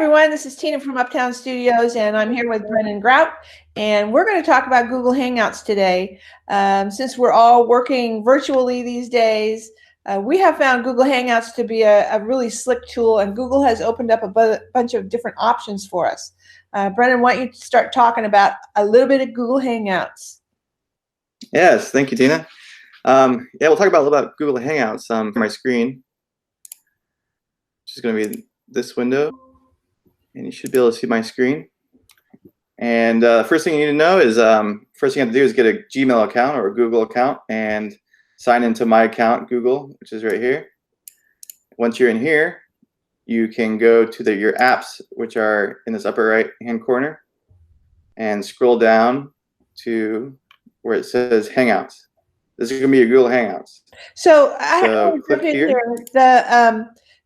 everyone, this is Tina from Uptown Studios, and I'm here with Brennan Grout, and we're going to talk about Google Hangouts today. Since we're all working virtually these days, we have found Google Hangouts to be a really slick tool, and Google has opened up a bunch of different options for us. Brennan, why don't you start talking about a little bit of Google Hangouts? Yes, thank you, Tina. Yeah, we'll talk about a little about Google Hangouts from my screen, which is going to be this window. And you should be able to see my screen. And first thing you need to know is, first thing you have to do is get a Gmail account or a Google account and sign into my account, Google, which is right here. Once you're in here, you can go to your apps, which are in this upper right-hand corner, and scroll down to where it says Hangouts. This is going to be your Google Hangouts. So I have to click here.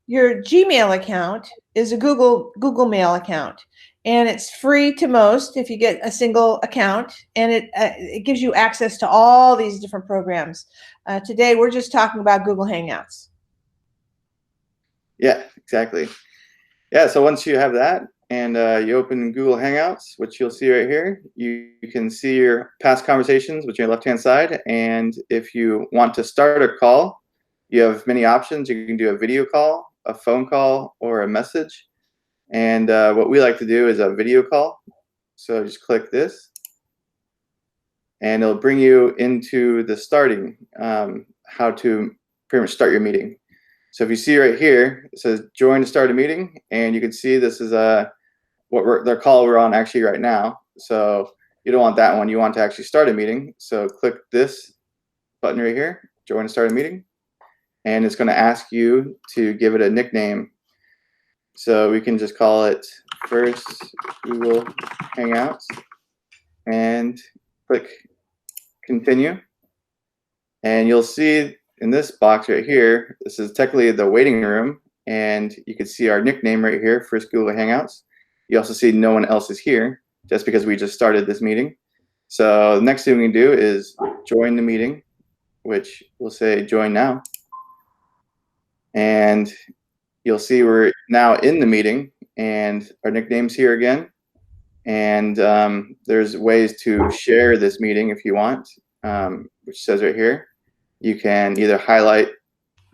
Your Gmail account is a Google Mail account, and it's free to most if you get a single account, and it gives you access to all these different programs. Today we're just talking about Google Hangouts. Yeah, exactly. Yeah, so once you have that and you open Google Hangouts, which you'll see right here, you can see your past conversations, which are on your left-hand side, and if you want to start a call, you have many options. You can do a video call, a phone call, or a message. And what we like to do is a video call. So just click this, and it'll bring you into the starting, how to pretty much start your meeting. So if you see right here, it says join to start a meeting, and you can see this is the call we're on actually right now. So you don't want that one. You want to actually start a meeting. So click this button right here, join to start a meeting. And it's going to ask you to give it a nickname. So we can just call it First Google Hangouts and click Continue. And you'll see in this box right here, this is technically the waiting room, and you can see our nickname right here, First Google Hangouts. You also see no one else is here, just because we just started this meeting. So the next thing we can do is join the meeting, which we'll say join now. And you'll see we're now in the meeting, and our nickname's here again. And there's ways to share this meeting if you want, which says right here. You can either highlight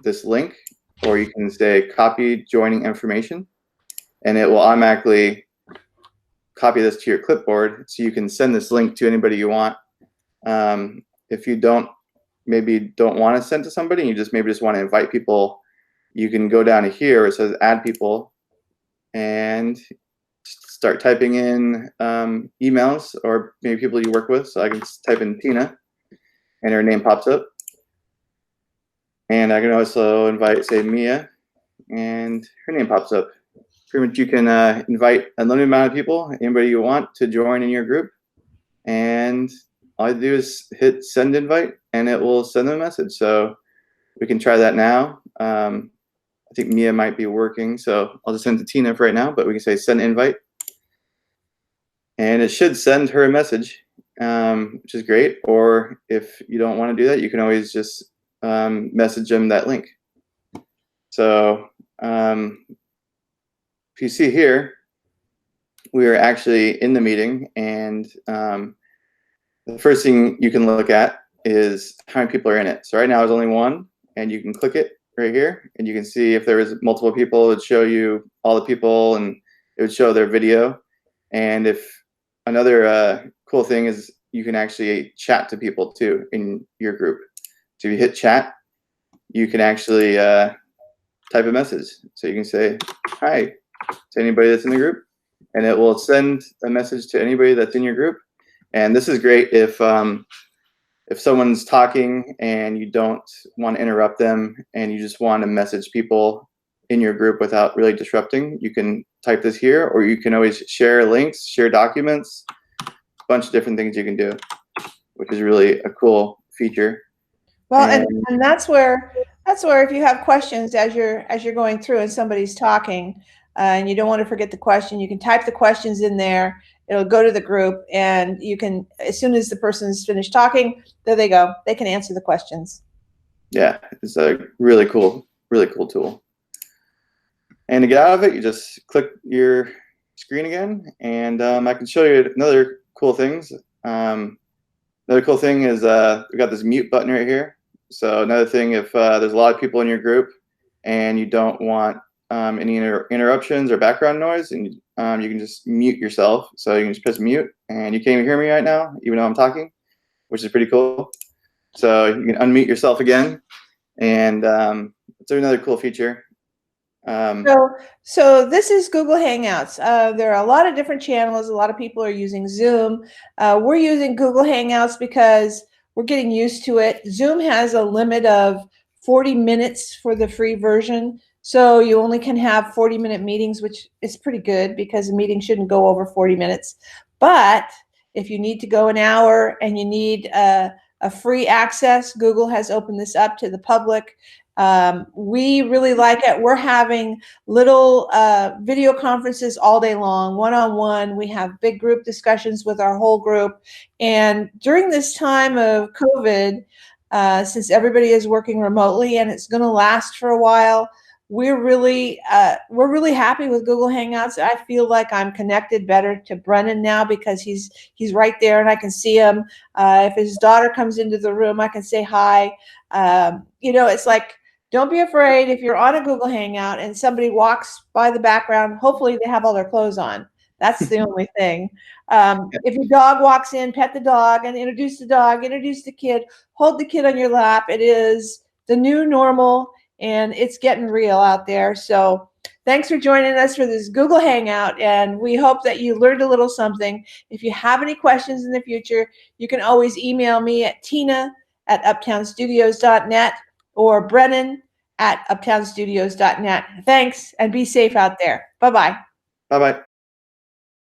this link, or you can say copy joining information, and it will automatically copy this to your clipboard, so you can send this link to anybody you want. If you maybe don't want to send to somebody, you maybe just want to invite people, you can go down to here where it says add people and start typing in emails or maybe people you work with. So I can type in Tina and her name pops up. And I can also invite, say, Mia, and her name pops up. Pretty much you can invite a limited amount of people, anybody you want to join in your group. And all you do is hit send invite and it will send them a message. So we can try that now. I think Mia might be working, so I'll just send it to Tina for right now, but we can say send invite. And it should send her a message, which is great. Or if you don't want to do that, you can always just message them that link. So if you see here, we are actually in the meeting, and the first thing you can look at is how many people are in it. So right now there's only one, and you can click it right here, and you can see if there is multiple people, it would show you all the people, and it would show their video. And if another cool thing is you can actually chat to people too in your group. So if you hit chat, you can actually type a message. So you can say hi to anybody that's in the group, and it will send a message to anybody that's in your group. And this is great if someone's talking and you don't want to interrupt them and you just want to message people in your group without really disrupting, you can type this here, or you can always share links, share documents, a bunch of different things you can do, which is really a cool feature. Well, and that's where if you have questions as you're going through and somebody's talking, and you don't want to forget the question, you can type the questions in there. It'll go to the group, and you can, as soon as the person's finished talking, there they go. They can answer the questions. Yeah, it's a really cool tool. And to get out of it, you just click your screen again, and I can show you another cool things. Another cool thing is we got this mute button right here. So another thing, if there's a lot of people in your group and you don't want any interruptions or background noise, and you can just mute yourself. So you can just press mute, and you can't even hear me right now, even though I'm talking, which is pretty cool. So you can unmute yourself again, and it's another cool feature. So this is Google Hangouts. There are a lot of different channels. A lot of people are using Zoom. We're using Google Hangouts because we're getting used to it. Zoom has a limit of 40 minutes for the free version. So you only can have 40-minute meetings, which is pretty good because a meeting shouldn't go over 40 minutes. But if you need to go an hour and you need a free access, Google has opened this up to the public. We really like it. We're having little video conferences all day long, one-on-one. We have big group discussions with our whole group. And during this time of COVID, since everybody is working remotely and it's going to last for a while, we're really happy with Google Hangouts. I feel like I'm connected better to Brennan now because he's right there and I can see him. If his daughter comes into the room, I can say hi. It's like, don't be afraid if you're on a Google Hangout and somebody walks by the background. Hopefully they have all their clothes on. That's the only thing. If your dog walks in, pet the dog and introduce the dog, introduce the kid, hold the kid on your lap. It is the new normal and it's getting real out there. So thanks for joining us for this Google Hangout, and we hope that you learned a little something. If you have any questions in the future, you can always email me at tina@uptownstudios.net or Brennan@uptownstudios.net. Thanks, and be safe out there. Bye-bye. Bye-bye.